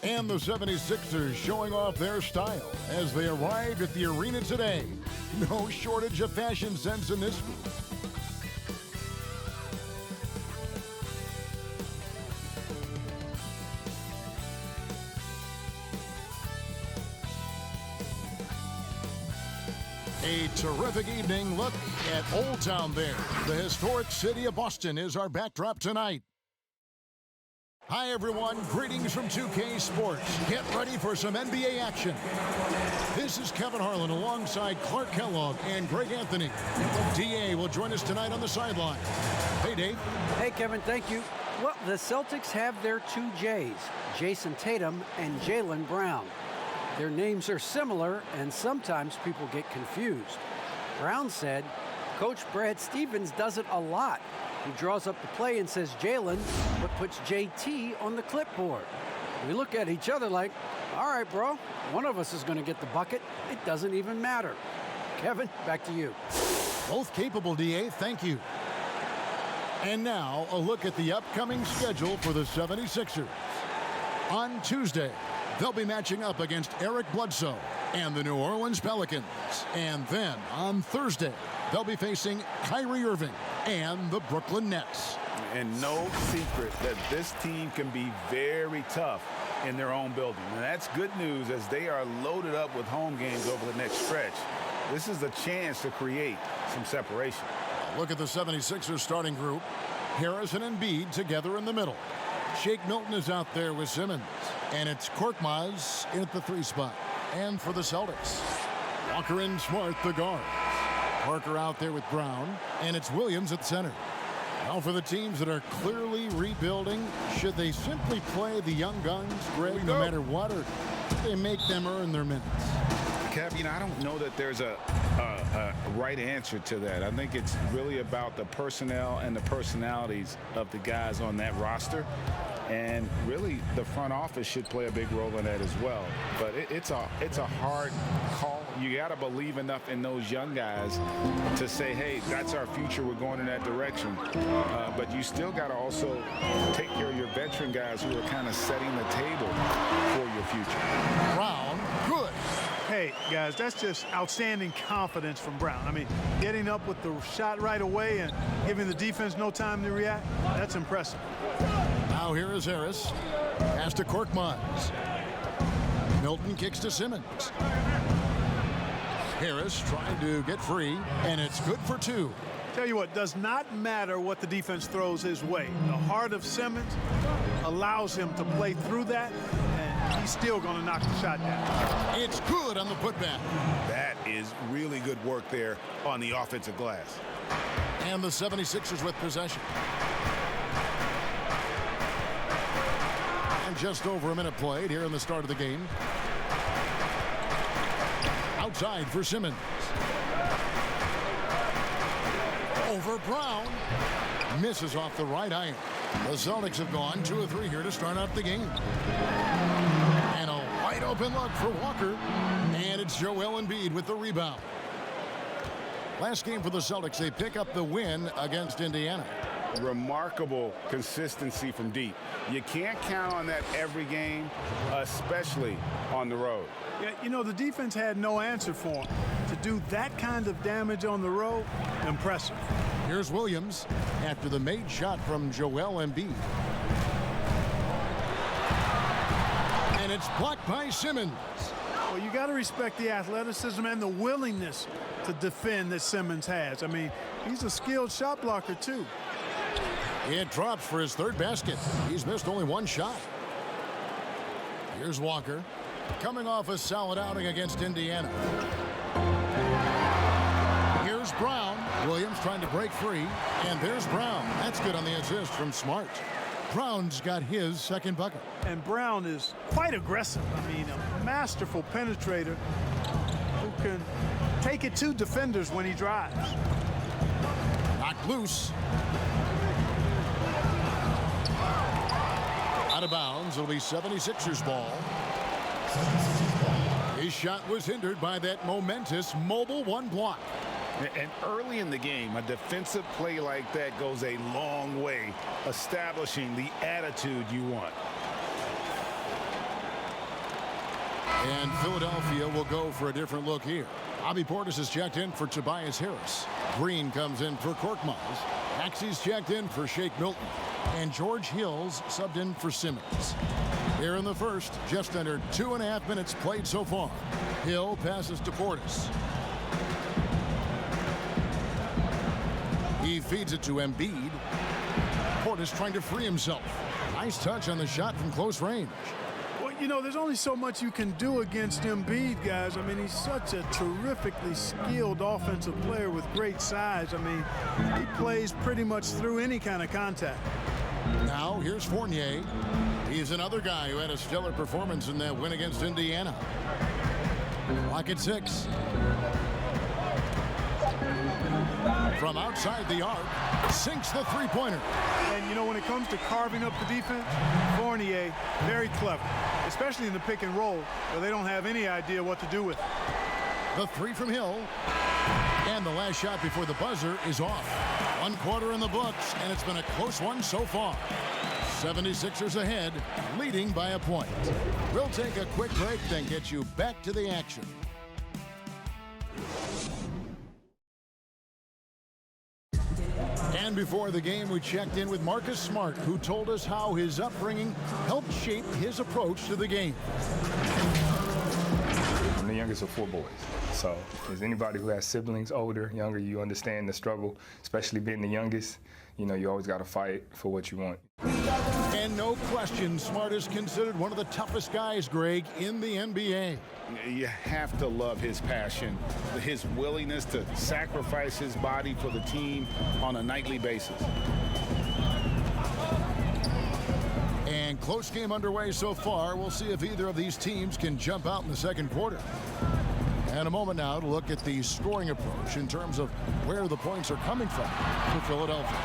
And the 76ers showing off their style as they arrived at the arena today. No shortage of fashion sense in this group. A terrific evening look at Old Town there. The historic city of Boston is our backdrop tonight. Hi, everyone. Greetings from 2K Sports. Get ready for some NBA action. This is Kevin Harlan alongside Clark Kellogg and Greg Anthony. DA will join us tonight on the sideline. Hey, Dave. Hey, Kevin. Thank you. Well, the Celtics have their two J's, Jason Tatum and Jaylen Brown. Their names are similar, and sometimes people get confused. Brown said, Coach Brad Stevens does it a lot. He draws up the play and says Jaylen, but puts JT on the clipboard. We look at each other like, all right, bro, one of us is going to get the bucket. It doesn't even matter. Kevin, back to you. Both capable, DA. Thank you. And now, a look at the upcoming schedule for the 76ers. On Tuesday, they'll be matching up against Eric Bledsoe and the New Orleans Pelicans. And then on Thursday, they'll be facing Kyrie Irving and the Brooklyn Nets. And no secret that this team can be very tough in their own building. And that's good news as they are loaded up with home games over the next stretch. This is a chance to create some separation. Look at the 76ers starting group. Harris and Embiid together in the middle. Shake Milton is out there with Simmons. And it's Korkmaz in at the 3 spot. And for the Celtics, Walker and Smart, the guard. Parker out there with Brown. And it's Williams at center. Now for the teams that are clearly rebuilding, should they simply play the young guns, Greg, no matter what, or they make them earn their minutes? Kev, I don't know that there's a right answer to that. I think it's really about the personnel and the personalities of the guys on that roster. And really, the front office should play a big role in that as well. But it's a hard call. You got to believe enough in those young guys to say, hey, that's our future. We're going in that direction. But you still got to also take care of your veteran guys who are kind of setting the table for your future. Brown, good. Hey, guys, that's just outstanding confidence from Brown. I mean, getting up with the shot right away and giving the defense no time to react, that's impressive. Now here is Harris. Pass to Korkmaz. Milton kicks to Simmons. Harris trying to get free, and it's good for 2. Tell you what, does not matter what the defense throws his way. The heart of Simmons allows him to play through that, and he's still going to knock the shot down. It's good on the putback. That is really good work there on the offensive glass. And the 76ers with possession. And just over a minute played here in the start of the game. Outside for Simmons. Over Brown. Misses off the right iron. The Celtics have gone 2 of 3 here to start out the game. And a wide open look for Walker. And it's Joel Embiid with the rebound. Last game for the Celtics, they pick up the win against Indiana. Remarkable consistency from deep. You can't count on that every game, especially on the road. Yeah, the defense had no answer for him. To do that kind of damage on the road, impressive. Here's Williams after the made shot from Joel Embiid. And it's blocked by Simmons. Well, you got to respect the athleticism and the willingness to defend that Simmons has. I mean, he's a skilled shot blocker, too. It drops for his 3rd basket. He's missed only 1 shot. Here's Walker, coming off a solid outing against Indiana. Here's Brown. Williams trying to break free. And there's Brown. That's good on the assist from Smart. Brown's got his 2nd bucket. And Brown is quite aggressive. I mean, a masterful penetrator who can take it to defenders when he drives. Knocked loose. Out of bounds. It'll be 76ers ball. His shot was hindered by that momentous mobile 1 block. And early in the game, a defensive play like that goes a long way, establishing the attitude you want. And Philadelphia will go for a different look here. Bobby Portis is checked in for Tobias Harris. Green comes in for Korkmaz. Maxey's checked in for Shake Milton. And George Hill's subbed in for Simmons. Here in the first, just under 2.5 minutes played so far. Hill passes to Portis. He feeds it to Embiid. Portis trying to free himself. Nice touch on the shot from close range. Well, you know, there's only so much you can do against Embiid, guys. I mean, he's such a terrifically skilled offensive player with great size. I mean, he plays pretty much through any kind of contact. Now, here's Fournier. He's another guy who had a stellar performance in that win against Indiana. Clock at 6. From outside the arc, sinks the three-pointer. And, you know, when it comes to carving up the defense, Fournier, very clever, especially in the pick and roll, where they don't have any idea what to do with it. The three from Hill. And the last shot before the buzzer is off. 1 quarter in the books, and it's been a close one so far. 76ers ahead, leading by a point. We'll take a quick break, then get you back to the action. And before the game, we checked in with Marcus Smart, who told us how his upbringing helped shape his approach to the game. I'm the youngest of 4 boys. So as anybody who has siblings, older, younger, you understand the struggle, especially being the youngest. You know, you always got to fight for what you want. And no question, Smart is considered one of the toughest guys, Greg, in the NBA. You have to love his passion, his willingness to sacrifice his body for the team on a nightly basis. And close game underway so far. We'll see if either of these teams can jump out in the second quarter. And a moment now to look at the scoring approach in terms of where the points are coming from for Philadelphia.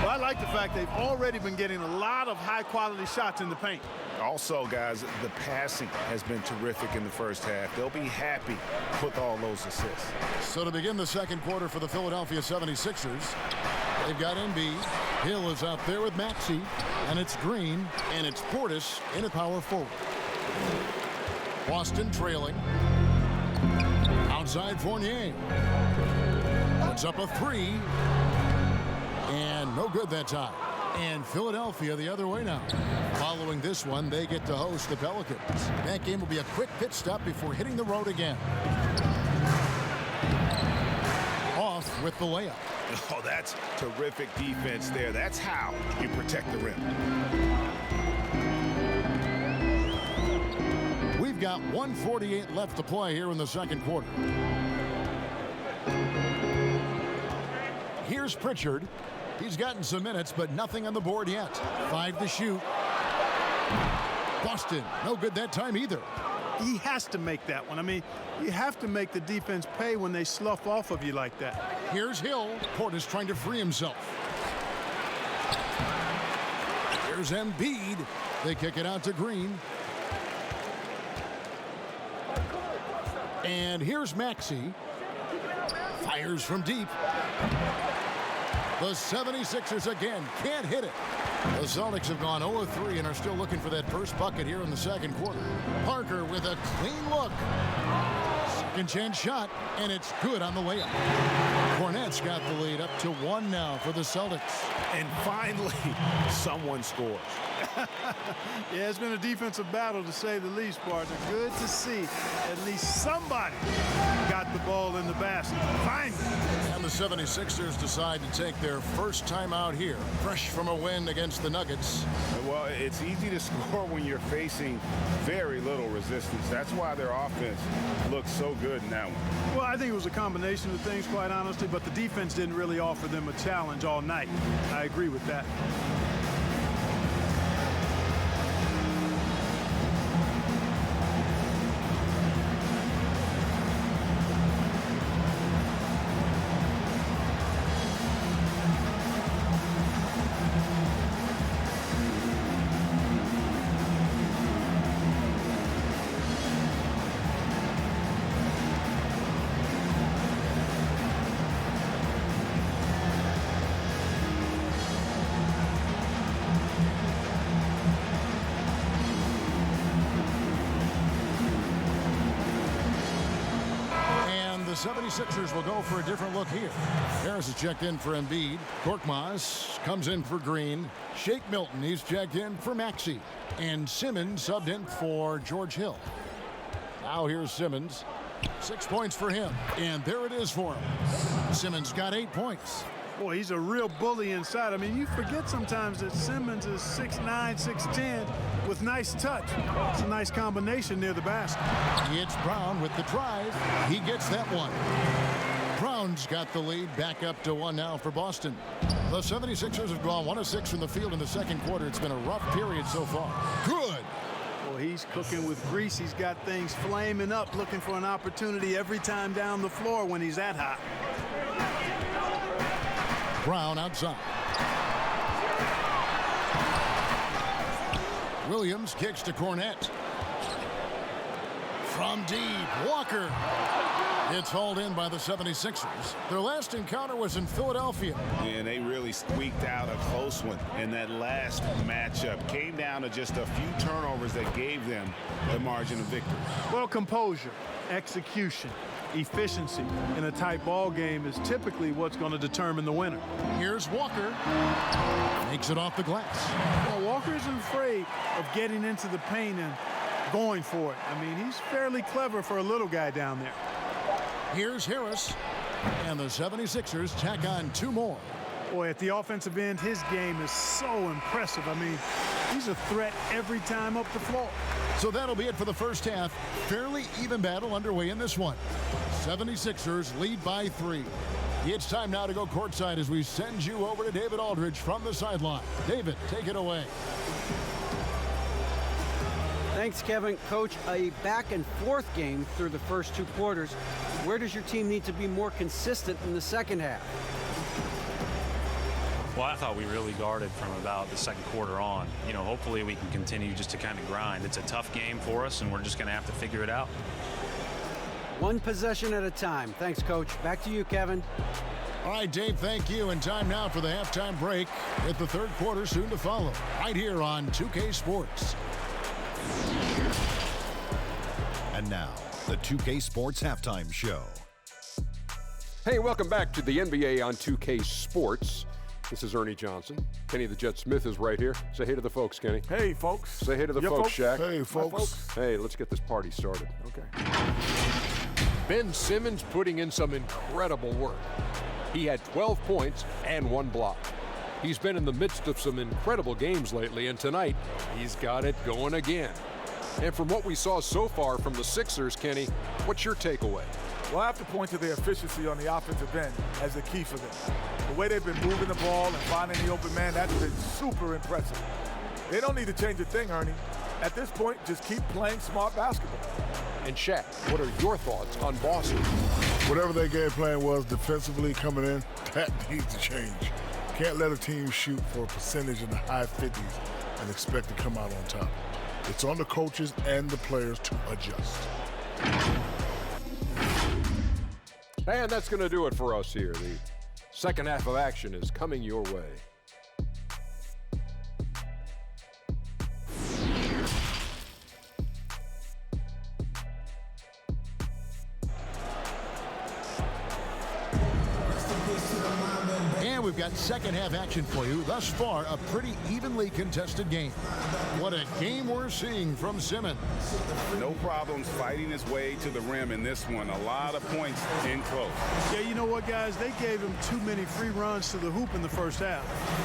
Well, I like the fact they've already been getting a lot of high-quality shots in the paint. Also, guys, the passing has been terrific in the first half. They'll be happy with all those assists. So to begin the second quarter for the Philadelphia 76ers, they've got Embiid. Hill is out there with Maxey, and it's Green, and it's Portis in at power forward. Boston trailing. Outside Fournier. Puts up a 3. And no good that time. And Philadelphia the other way now. Following this one, they get to host the Pelicans. That game will be a quick pit stop before hitting the road again. Off with the layup. Oh, that's terrific defense there. That's how you protect the rim. We've got 1:48 left to play here in the second quarter. Here's Pritchard. He's gotten some minutes, but nothing on the board yet. 5 to shoot. Boston, no good that time either. He has to make that one. I mean, you have to make the defense pay when they slough off of you like that. Here's Hill. Portis trying to free himself. Here's Embiid. They kick it out to Green. And here's Maxey. Fires from deep. The 76ers again can't hit it. The Celtics have gone 0-3 and are still looking for that first bucket here in the second quarter. Parker with a clean look. Second chance shot, and it's good on the layup. Cornette's got the lead up to 1 now for the Celtics. And finally, someone scores. Yeah, it's been a defensive battle to say the least, partner. Good to see at least somebody got the ball in the basket. Finally. And the 76ers decide to take their first time out here, fresh from a win against the Nuggets. Well, it's easy to score when you're facing very little resistance. That's why their offense looks so good in that one. Well, I think it was a combination of things, quite honestly, but the defense didn't really offer them a challenge all night. I agree with that. 76ers will go for a different look here. Harris is checked in for Embiid. Korkmaz comes in for Green. Shake Milton, he's checked in for Maxey. And Simmons subbed in for George Hill. Now here's Simmons. 6 points for him. And there it is for him. Simmons got 8 points. Boy, he's a real bully inside. I mean, you forget sometimes that Simmons is 6'9", 6'10", with nice touch. It's a nice combination near the basket. It's Brown with the drive. He gets that one. Brown's got the lead back up to 1 now for Boston. The 76ers have gone 1 of 6 from the field in the second quarter. It's been a rough period so far. Good. Well, he's cooking with grease. He's got things flaming up, looking for an opportunity every time down the floor when he's that hot. Brown outside. Williams kicks to Cornette. From deep, Walker. It's hauled in by the 76ers. Their last encounter was in Philadelphia. And they really squeaked out a close one in that last matchup. Came down to just a few turnovers that gave them the margin of victory. Well, composure, execution, efficiency in a tight ball game is typically what's going to determine the winner. Here's Walker. Makes it off the glass. Well, Walker isn't afraid of getting into the paint and going for it. I mean, he's fairly clever for a little guy down there. Here's Harris. And the 76ers tack on 2 more. Boy, at the offensive end, his game is so impressive. I mean, he's a threat every time up the floor. So that'll be it for the first half. Fairly even battle underway in this one. 76ers lead by 3. It's time now to go courtside as we send you over to David Aldridge from the sideline. David, take it away. Thanks, Kevin. Coach, a back-and-forth game through the first 2 quarters. Where does your team need to be more consistent in the second half? Well, I thought we really guarded from about the second quarter on. You know, hopefully we can continue just to kind of grind. It's a tough game for us, and we're just going to have to figure it out. 1 possession at a time. Thanks, Coach. Back to you, Kevin. All right, Dave, thank you. And time now for the halftime break, with the third quarter soon to follow, right here on 2K Sports. And now, the 2K Sports Halftime Show. Hey, welcome back to the NBA on 2K Sports. This is Ernie Johnson. Kenny the Jet Smith is right here. Say hey to the folks, Kenny. Hey, folks. Say hey to the folks, Shaq. Hey, folks. Hey, let's get this party started. Okay. Ben Simmons putting in some incredible work. He had 12 points and 1 block. He's been in the midst of some incredible games lately, and tonight he's got it going again. And from what we saw so far from the Sixers, Kenny, what's your takeaway? Well, I have to point to their efficiency on the offensive end as the key for them. The way they've been moving the ball and finding the open man, that's been super impressive. They don't need to change a thing, Ernie. At this point, just keep playing smart basketball. And Shaq, what are your thoughts on Boston? Whatever their game plan was defensively coming in, that needs to change. Can't let a team shoot for a percentage in the high 50s and expect to come out on top. It's on the coaches and the players to adjust. And that's going to do it for us here. The second half of action is coming your way. And we've got second half action for you. Thus far, a pretty evenly contested game. What a game we're seeing from Simmons. No problems fighting his way to the rim in this one. A lot of points in close. Yeah, you know what, guys? They gave him too many free runs to the hoop in the first half.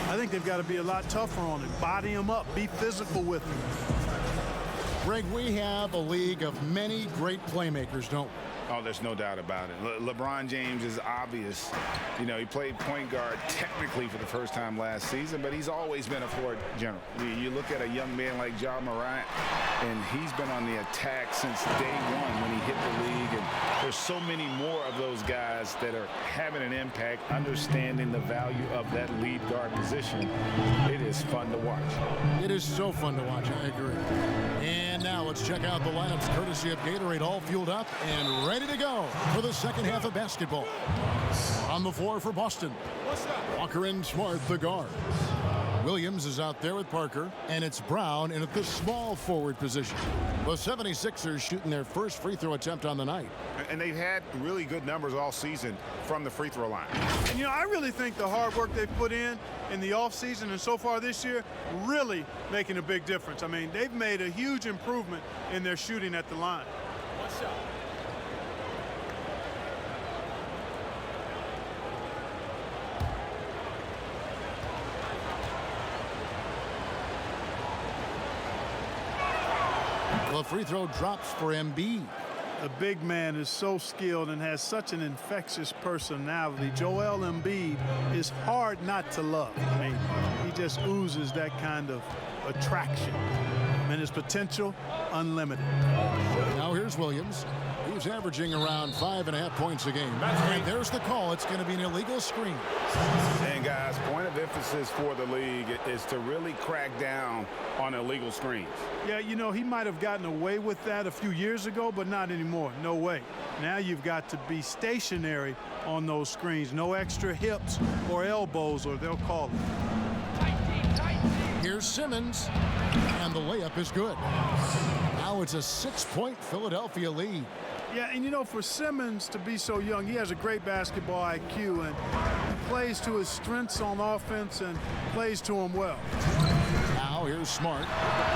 I think they've got to be a lot tougher on him. Body him up. Be physical with him. Greg, we have a league of many great playmakers, don't we? Oh, there's no doubt about it. LeBron James is obvious. You know, he played point guard technically for the first time last season, but he's always been a floor general. You look at a young man like Ja Morant, and he's been on the attack since day one when he hit the league. And there's so many more of those guys that are having an impact, understanding the value of that lead guard position. It is fun to watch. It is so fun to watch, I agree. And now let's check out the lineups courtesy of Gatorade, all fueled up and ready to go for the second half of basketball. On the floor for Boston, Walker and Smart, the guards. Williams is out there with Parker, and it's Brown in at the small forward position. The 76ers shooting their first free throw attempt on the night. And they've had really good numbers all season from the free throw line. And, you know, I really think the hard work they've put in the offseason and so far this year really making a big difference. I mean, they've made a huge improvement in their shooting at the line. One shot. The free throw drops for Embiid. The big man is so skilled and has such an infectious personality. Joel Embiid is hard not to love. I mean, he just oozes that kind of attraction. And his potential, unlimited. Now here's Williams. He's averaging around 5.5 points a game. And there's the call. It's going to be an illegal screen. And guys, point of emphasis for the league is to really crack down on illegal screens. Yeah, you know, he might have gotten away with that a few years ago, but not anymore. No way. Now you've got to be stationary on those screens. No extra hips or elbows, or they'll call it. Here's Simmons, and the layup is good. Now it's a 6-point Philadelphia lead. Yeah, and you know, for Simmons to be so young, he has a great basketball IQ, and he plays to his strengths on offense and plays to them well. Now here's Smart.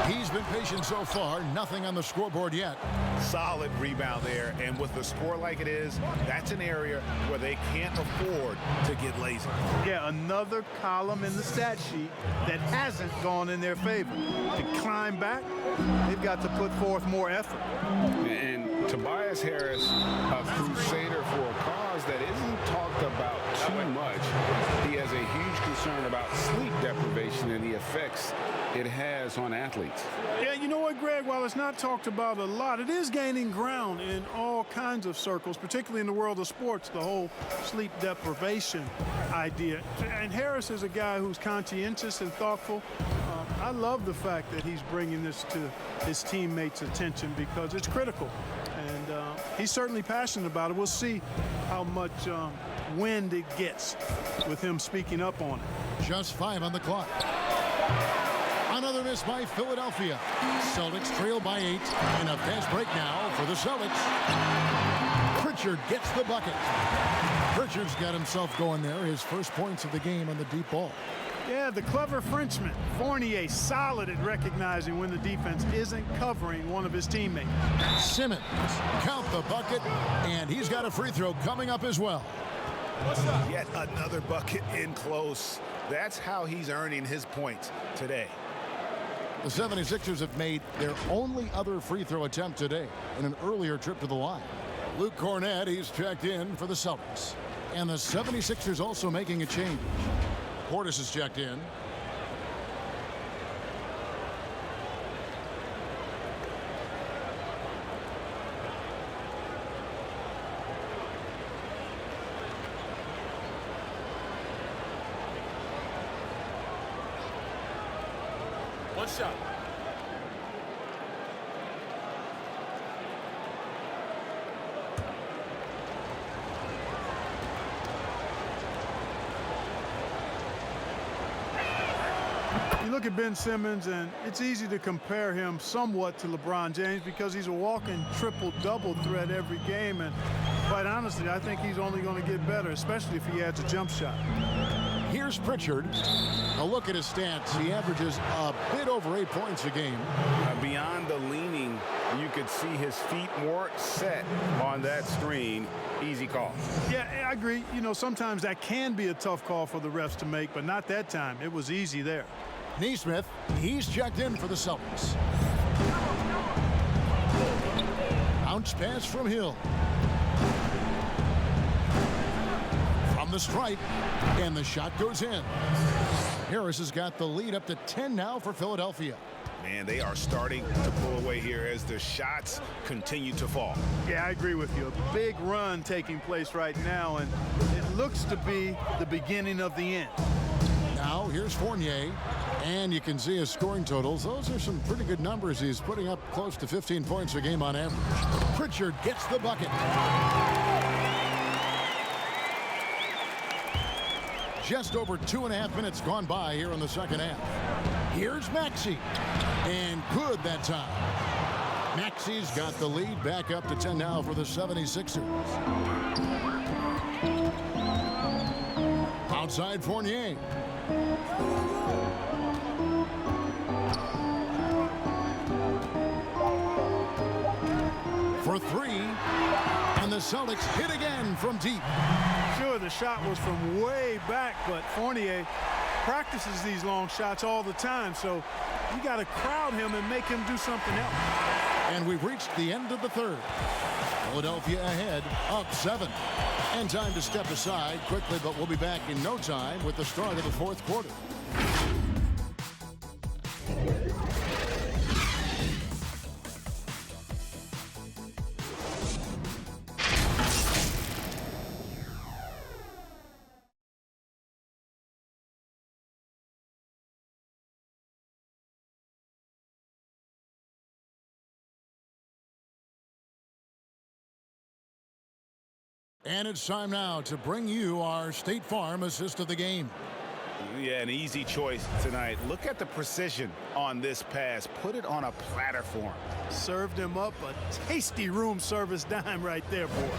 He's been patient so far. Nothing on the scoreboard yet. Solid rebound there, and with the score like it is, that's an area where they can't afford to get lazy. Yeah, another column in the stat sheet that hasn't gone in their favor. To climb back, they've got to put forth more effort. And Tobias Harris, a crusader for a cause that isn't talked about too much. He has a huge concern about sleep deprivation and the effects it has on athletes. Yeah, you know what, Greg? While it's not talked about a lot, it is gaining ground in all kinds of circles, particularly in the world of sports, the whole sleep deprivation idea. And Harris is a guy who's conscientious and thoughtful. I love the fact that he's bringing this to his teammates' attention because it's critical. And he's certainly passionate about it. We'll see how much wind it gets with him speaking up on it. Just 5 on the clock. Another miss by Philadelphia. Celtics trail by 8, and a fast break now for the Celtics. Pritchard gets the bucket. Pritchard's got himself going there, his first points of the game on the deep ball. Yeah, the clever Frenchman, Fournier, solid at recognizing when the defense isn't covering one of his teammates. Simmons, count the bucket, and he's got a free throw coming up as well. Yet another bucket in close. That's how he's earning his points today. The 76ers have made their only other free throw attempt today in an earlier trip to the line. Luke Cornett, he's checked in for the Celtics. And the 76ers also making a change. Portis is checked in. One shot. You look at Ben Simmons, and it's easy to compare him somewhat to LeBron James because he's a walking triple-double threat every game, and quite honestly, I think he's only going to get better, especially if he adds a jump shot. Here's Pritchard. A look at his stats. He averages a bit over 8 points a game. Beyond the leaning, you could see his feet more set on that screen. Easy call. Yeah, I agree. You know, sometimes that can be a tough call for the refs to make, but not that time. It was easy there. Nesmith, he's checked in for the Celtics. Bounce pass from Hill. From the stripe, and the shot goes in. Harris has got the lead up to 10 now for Philadelphia. Man, they are starting to pull away here as the shots continue to fall. Yeah, I agree with you. A big run taking place right now, and it looks to be the beginning of the end. Now, here's Fournier, and you can see his scoring totals. Those are some pretty good numbers. He's putting up close to 15 points a game on average. Pritchard gets the bucket. Just over 2.5 minutes gone by here in the second half. Here's Maxey. And good that time. Maxey's got the lead back up to 10 now for the 76ers. Outside Fournier. For three. And the Celtics hit again from deep. Sure, the shot was from way back, but Fournier practices these long shots all the time, so you got to crowd him and make him do something else. And we've reached the end of the third. Philadelphia ahead, up 7. And time to step aside quickly, but we'll be back in no time with the start of the fourth quarter. And it's time now to bring you our State Farm assist of the game. Yeah, an easy choice tonight. Look at the precision on this pass. Put it on a platter for him. Served him up a tasty room service dime right there, boy.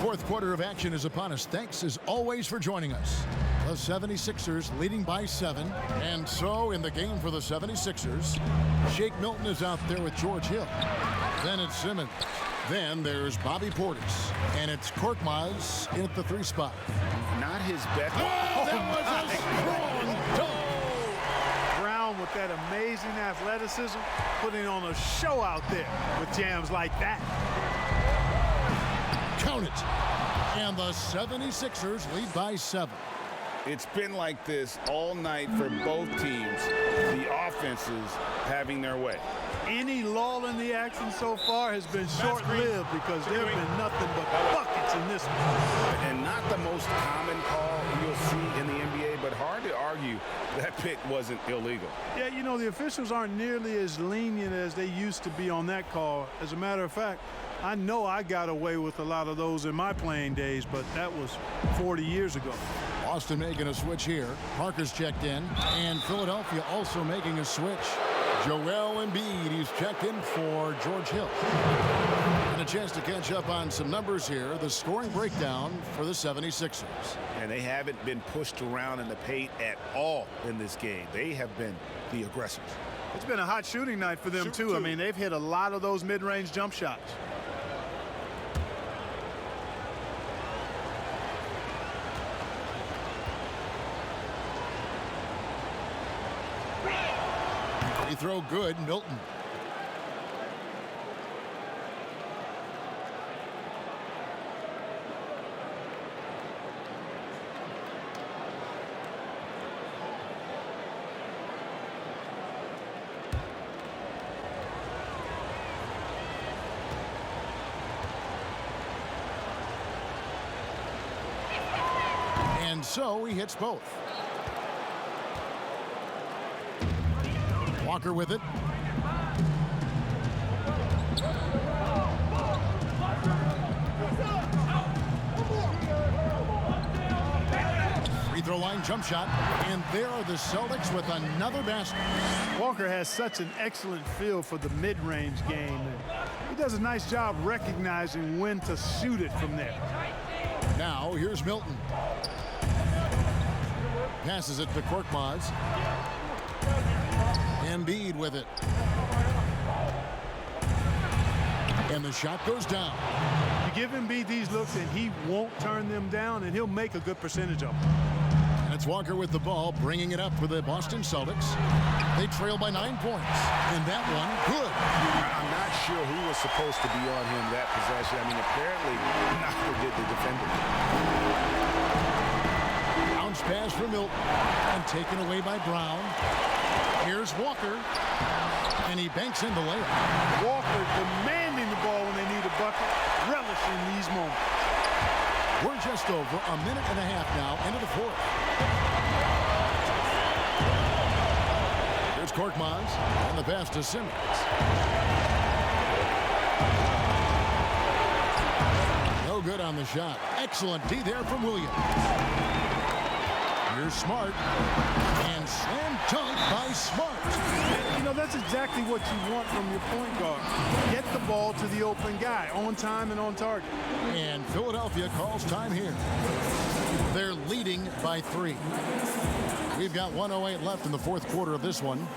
Fourth quarter of action is upon us. Thanks as always for joining us. The 76ers leading by 7. And so in the game for the 76ers, Shake Milton is out there with George Hill. Then it's Simmons. Then there's Bobby Portis. And it's Korkmaz in at the 3 spot. Not his best. Oh, that was a strong toe. Brown with that amazing athleticism, putting on a show out there with jams like that. Count it. And the 76ers lead by 7. It's been like this all night for both teams. The offenses having their way. Any lull in the action so far has been short-lived because there have been nothing but buckets in this one. And not the most common call you'll see in the NBA, but hard to argue that pick wasn't illegal. Yeah, you know, the officials aren't nearly as lenient as they used to be on that call. As a matter of fact, I know I got away with a lot of those in my playing days, but that was 40 years ago. Boston making a switch here. Parker's checked in. And Philadelphia also making a switch. Joel Embiid, he's checked in for George Hill. And a chance to catch up on some numbers here. The scoring breakdown for the 76ers. And they haven't been pushed around in the paint at all in this game. They have been the aggressors. It's been a hot shooting night for them, too. I mean, they've hit a lot of those mid-range jump shots. Free throw good, Milton. And so he hits both. Walker with it. Free throw line jump shot. And there are the Celtics with another basket. Walker has such an excellent feel for the mid-range game. He does a nice job recognizing when to shoot it from there. Now here's Milton. Passes it to Korkmaz. Embiid with it. And the shot goes down. You give Embiid these looks and he won't turn them down, and he'll make a good percentage of them. And it's Walker with the ball, bringing it up for the Boston Celtics. They trail by 9 points. And that one, good. I'm not sure who was supposed to be on him that possession. I mean, apparently neither did the defender. Bounce pass for Milton. And taken away by Brown. Here's Walker. And he banks in the layup. Walker demanding the ball when they need a bucket, relishing these moments. We're just over a minute and a half now into the fourth. Here's Korkmaz, and the pass to Simmons. No good on the shot. Excellent D there from Williams. Here's Smart, and slam dunk by Smart. You know, that's exactly what you want from your point guard. Get the ball to the open guy on time and on target. And Philadelphia calls time here. They're leading by 3. We've got 1:08 left in the fourth quarter of this one.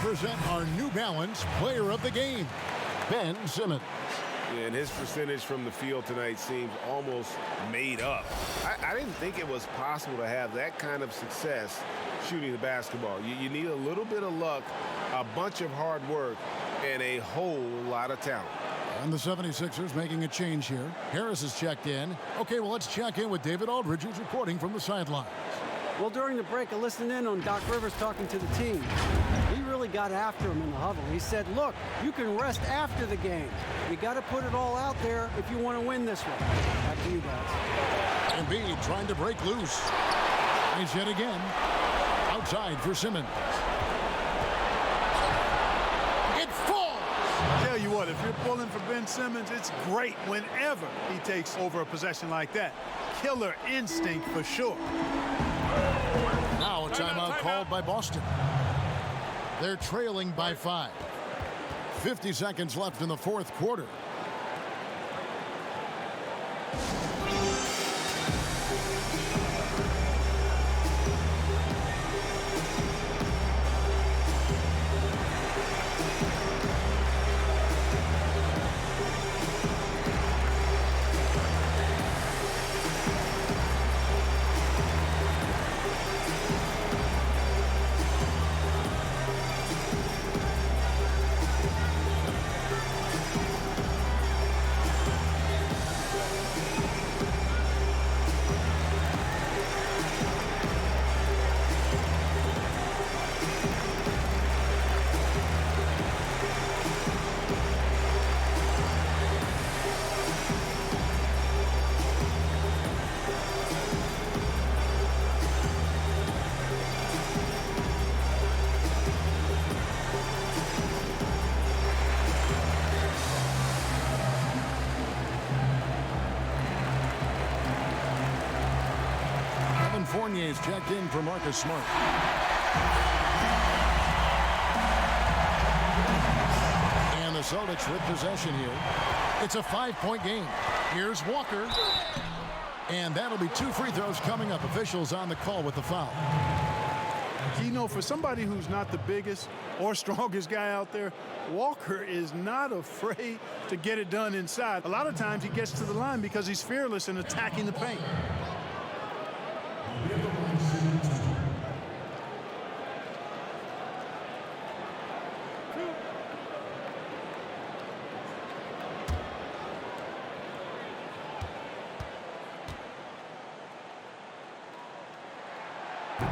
Present our New Balance Player of the Game, Ben Simmons. Yeah, and his percentage from the field tonight seems almost made up. I didn't think it was possible to have that kind of success shooting the basketball. You need a little bit of luck, a bunch of hard work, and a whole lot of talent. And the 76ers making a change here. Harris has checked in. Okay, well, let's check in with David Aldridge, who's reporting from the sidelines. Well, during the break, I listened in on Doc Rivers talking to the team. He really got after him in the huddle. He said, look, you can rest after the game. You got to put it all out there if you want to win this one. Back to you guys. Embiid trying to break loose. He's yet again outside for Simmons. It falls. I tell you what, if you're pulling for Ben Simmons, it's great whenever he takes over a possession like that. Killer instinct for sure. Now a timeout called by Boston. They're trailing by 5. 50 seconds left in the fourth quarter. Fournier's checked in for Marcus Smart. And the Celtics with possession here. It's a 5-point game. Here's Walker. And that'll be 2 free throws coming up. Officials on the call with the foul. You know, for somebody who's not the biggest or strongest guy out there, Walker is not afraid to get it done inside. A lot of times he gets to the line because he's fearless in attacking the paint.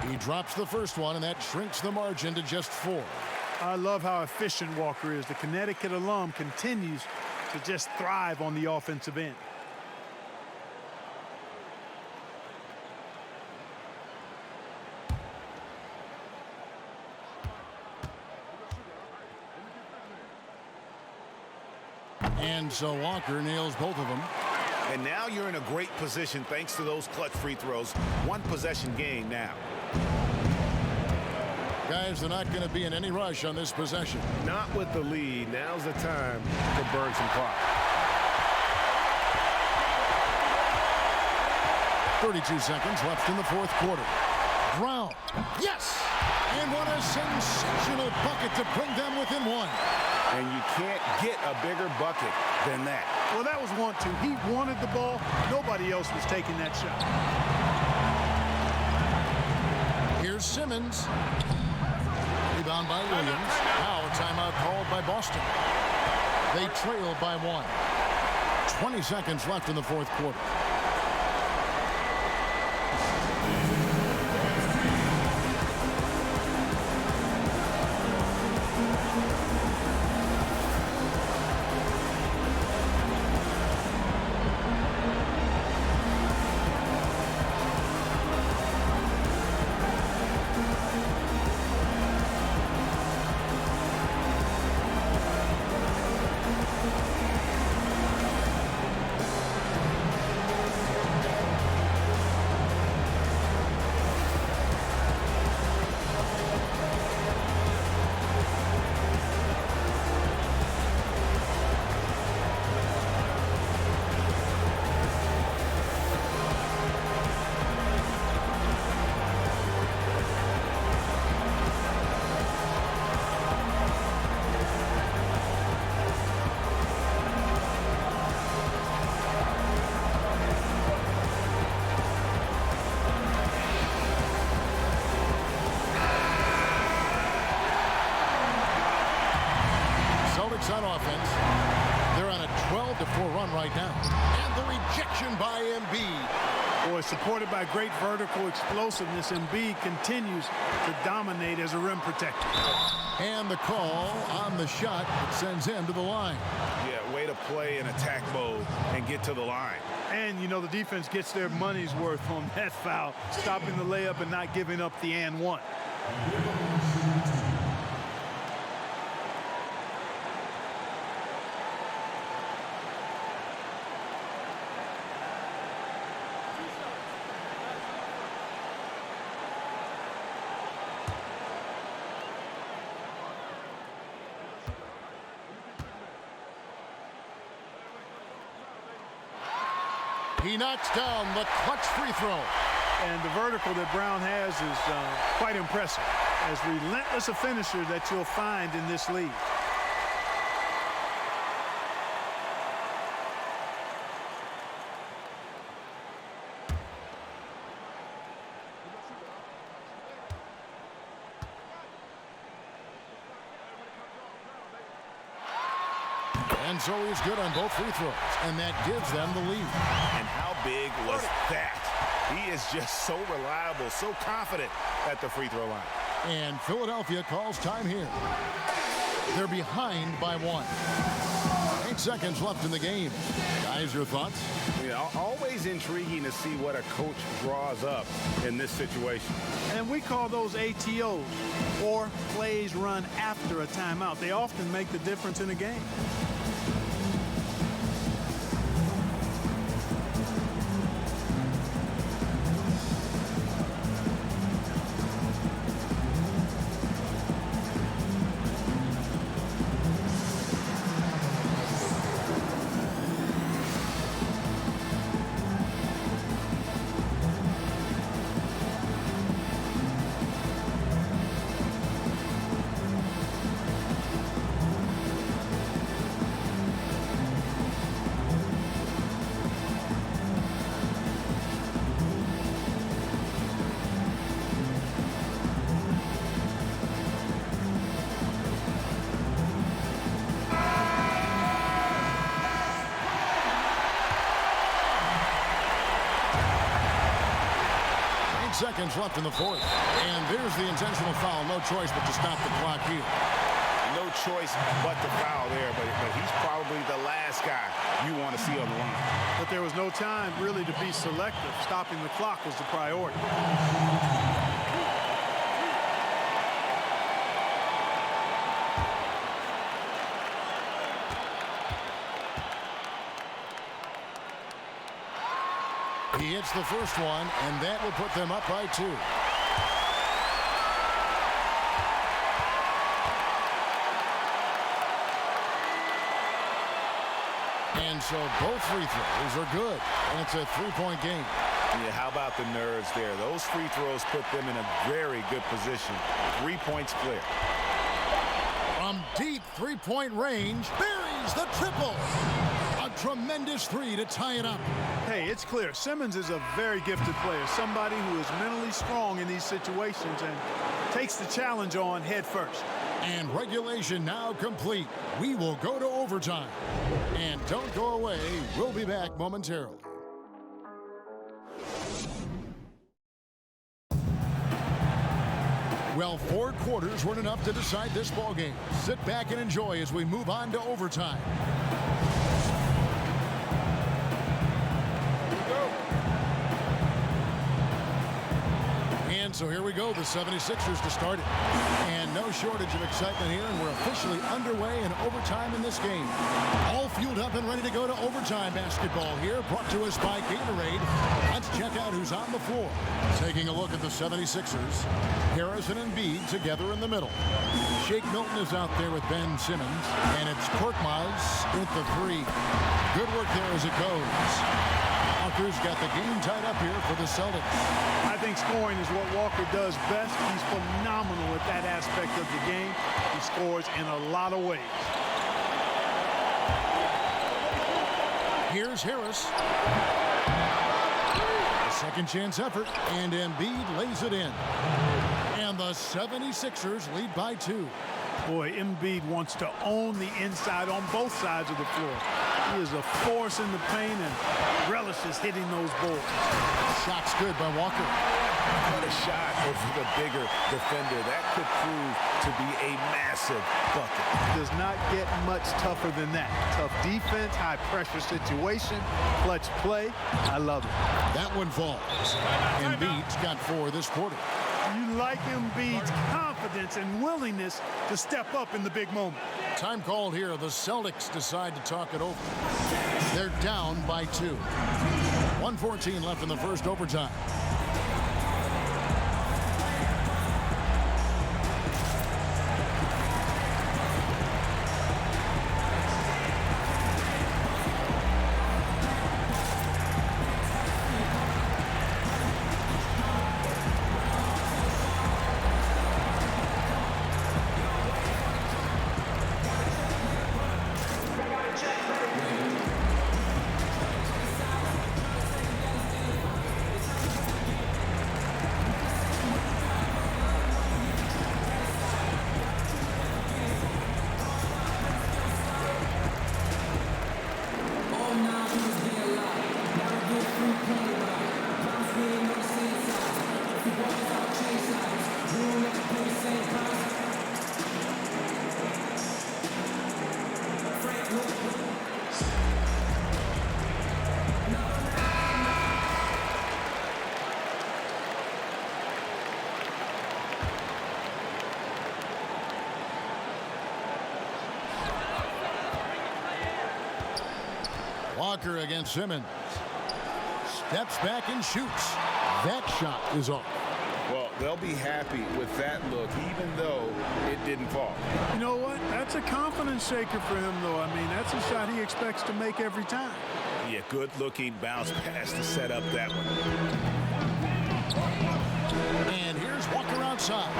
He drops the first one, and that shrinks the margin to just 4. I love how efficient Walker is. The Connecticut alum continues to just thrive on the offensive end. And so Walker nails both of them. And now you're in a great position thanks to those clutch free throws. 1 possession game now. Guys, they're not going to be in any rush on this possession. Not with the lead. Now's the time to burn some clock. 32 seconds left in the fourth quarter. Brown. Yes! And what a sensational bucket to bring them within one. And you can't get a bigger bucket than that. Well, that was 1-2. He wanted the ball. Nobody else was taking that shot. Here's Simmons. Rebound by Williams. Now a timeout called by Boston. They trail by 1. 20 seconds left in the fourth quarter. On offense, they're on a 12-4 run right now. And the rejection by Embiid. Boy, supported by great vertical explosiveness, Embiid continues to dominate as a rim protector. And the call on the shot that sends him to the line. Yeah, way to play in attack mode and get to the line. And, you know, the defense gets their money's worth on that foul, stopping the layup and not giving up the and one. He knocks down the clutch free throw. And the vertical that Brown has is quite impressive. As relentless a finisher that you'll find in this league. And so he's good on both free throws, and that gives them the lead. And how big was that? He is just so reliable, so confident at the free throw line. And Philadelphia calls time here. They're behind by 1. 8 seconds left in the game. Guys, your thoughts? Yeah, always intriguing to see what a coach draws up in this situation. And we call those ATOs, or plays run after a timeout. They often make the difference in a game. Seconds left in the fourth. And there's the intentional foul. No choice but to stop the clock here. No choice but to foul there, but he's probably the last guy you want to see on the line. But there was no time really to be selective. Stopping the clock was the priority. He hits the first one, and that will put them up by 2. And so both free throws are good, and it's a three-point game. Yeah, how about the nerves there? Those free throws put them in a very good position. 3 points clear. From deep three-point range, buries the triple. A tremendous three to tie it up. Hey, it's clear. Simmons is a very gifted player, somebody who is mentally strong in these situations and takes the challenge on head first. And regulation now complete. We will go to overtime. And don't go away. We'll be back momentarily. Well, 4 quarters weren't enough to decide this ball game. Sit back and enjoy as we move on to overtime. And so here we go, the 76ers to start it. And no shortage of excitement here, and we're officially underway in overtime in this game. All fueled up and ready to go to overtime basketball here, brought to us by Gatorade. Let's check out who's on the floor. Taking a look at the 76ers, Harris and Embiid together in the middle. Shake Milton is out there with Ben Simmons, and it's Korkmaz with the three. Good work there as it goes. Walker's got the game tied up here for the Celtics. I think scoring is what Walker does best. He's phenomenal at that aspect of the game. He scores in a lot of ways. Here's Harris. A second chance effort, and Embiid lays it in. And the 76ers lead by 2. Boy, Embiid wants to own the inside on both sides of the floor. He is a force in the paint and relishes hitting those balls. Shot's good by Walker. What a shot over the bigger defender. That could prove to be a massive bucket. Does not get much tougher than that. Tough defense, high pressure situation, clutch play. I love it. That one falls. Embiid's got 4 this quarter. You like Embiid's confidence and willingness to step up in the big moment. Time called here. The Celtics decide to talk it over. They're down by 2. 1:14 left in the first overtime. Walker against Simmons. Steps back and shoots. That shot is off. Well, they'll be happy with that look, even though it didn't fall. You know what? That's a confidence shaker for him, though. I mean, that's a shot he expects to make every time. Yeah, good-looking bounce pass to set up that one. And here's Walker outside.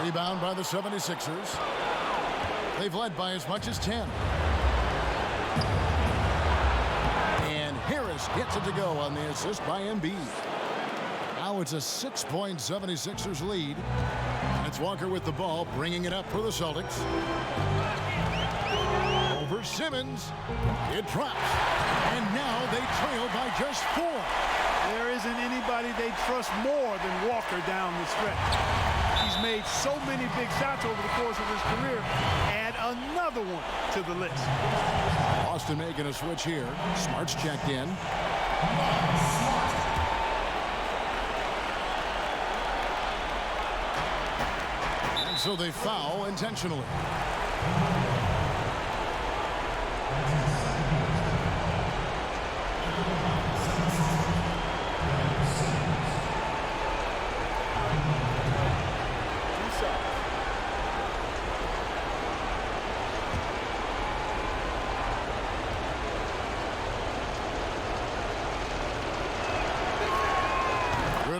Rebound by the 76ers. They've led by as much as 10. And Harris gets it to go on the assist by Embiid. Now it's a 6-point 76ers lead. It's Walker with the ball, bringing it up for the Celtics. Over Simmons. It drops. And now they trail by just 4. There isn't anybody they trust more than Walker down the stretch. He's made so many big shots over the course of his career. Add another one to the list. Boston making a switch here. Smart's checked in. And so they foul intentionally.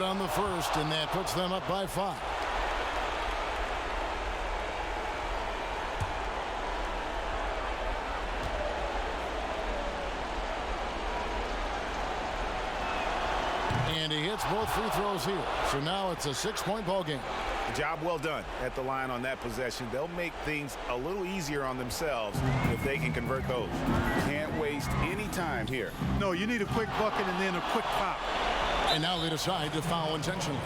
good on the first, and that puts them up by 5. And he hits both free throws here. So now it's a 6-point ball game. Job well done at the line on that possession. They'll make things a little easier on themselves if they can convert those. Can't waste any time here. No, you need a quick bucket and then a quick foul. And now they decide to foul intentionally.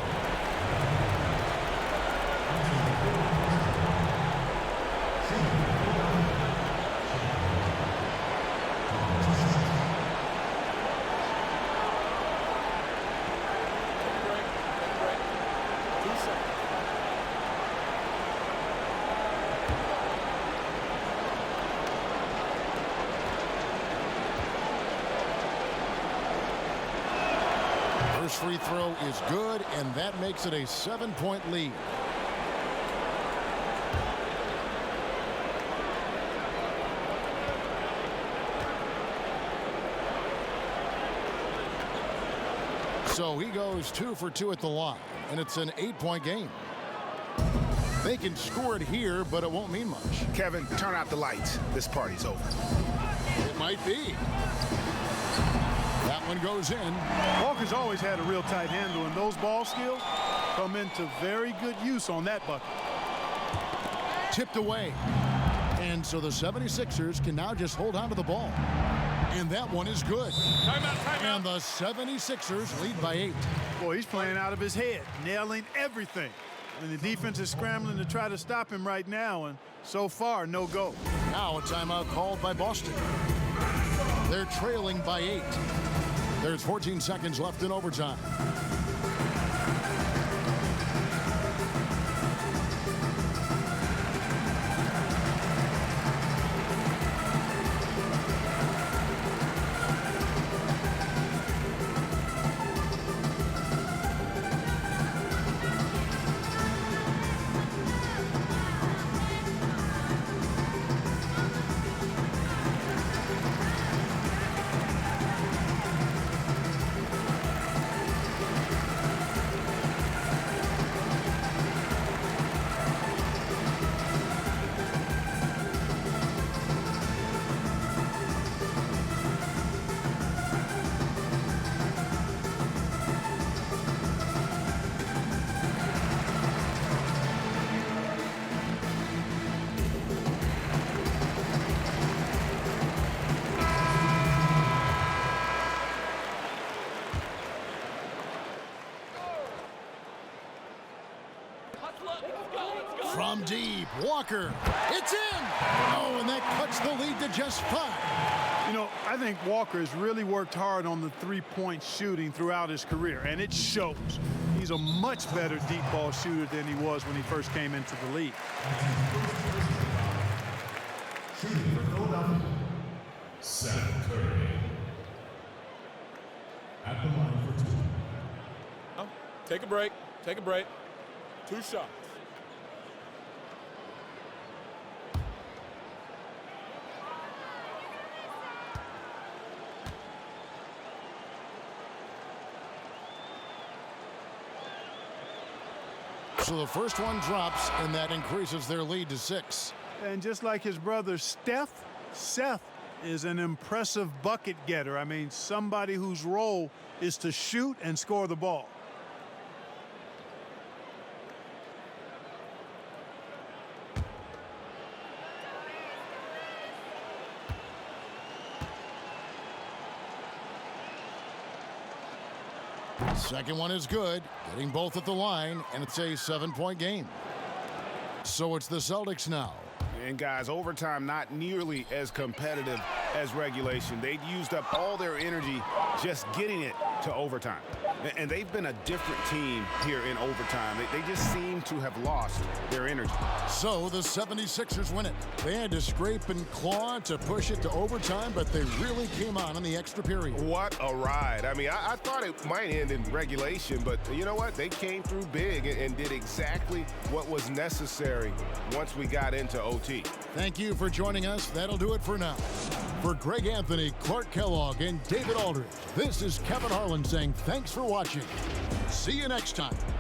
First free throw is good, and that makes it a 7-point lead. So he goes 2 for 2 at the line, and it's an 8-point game. They can score it here, but it won't mean much. Kevin, turn out the lights. This party's over. It might be. That one goes in. Walker's always had a real tight handle, and those ball skills come into very good use on that bucket. Tipped away. And so the 76ers can now just hold on to the ball. And that one is good. Timeout. And the 76ers lead by 8. Boy, he's playing out of his head, nailing everything. And the defense is scrambling to try to stop him right now, and so far, no go. Now a timeout called by Boston. They're trailing by 8. There's 14 seconds left in overtime. From deep, Walker, it's in! Oh, and that cuts the lead to just 5. You know, I think Walker has really worked hard on the three-point shooting throughout his career, and it shows. He's a much better deep ball shooter than he was when he first came into the league. Seth Curry. At the line for 2. Take a break. Take a break. 2 shots. So the first one drops, and that increases their lead to 6. And just like his brother Steph, Seth is an impressive bucket getter. I mean, somebody whose role is to shoot and score the ball. Second one is good, getting both at the line, and it's a 7-point game. So it's the Celtics now. And guys, overtime not nearly as competitive as regulation. They'd used up all their energy just getting it to overtime. And they've been a different team here in overtime. They just seem to have lost their energy. So the 76ers win it. They had to scrape and claw to push it to overtime, but they really came on in the extra period. What a ride. I mean, I thought it might end in regulation, but you know what? They came through big and did exactly what was necessary once we got into OT. Thank you for joining us. That'll do it for now. For Greg Anthony, Clark Kellogg, and David Aldridge, this is Kevin Harlan saying thanks for watching. See you next time.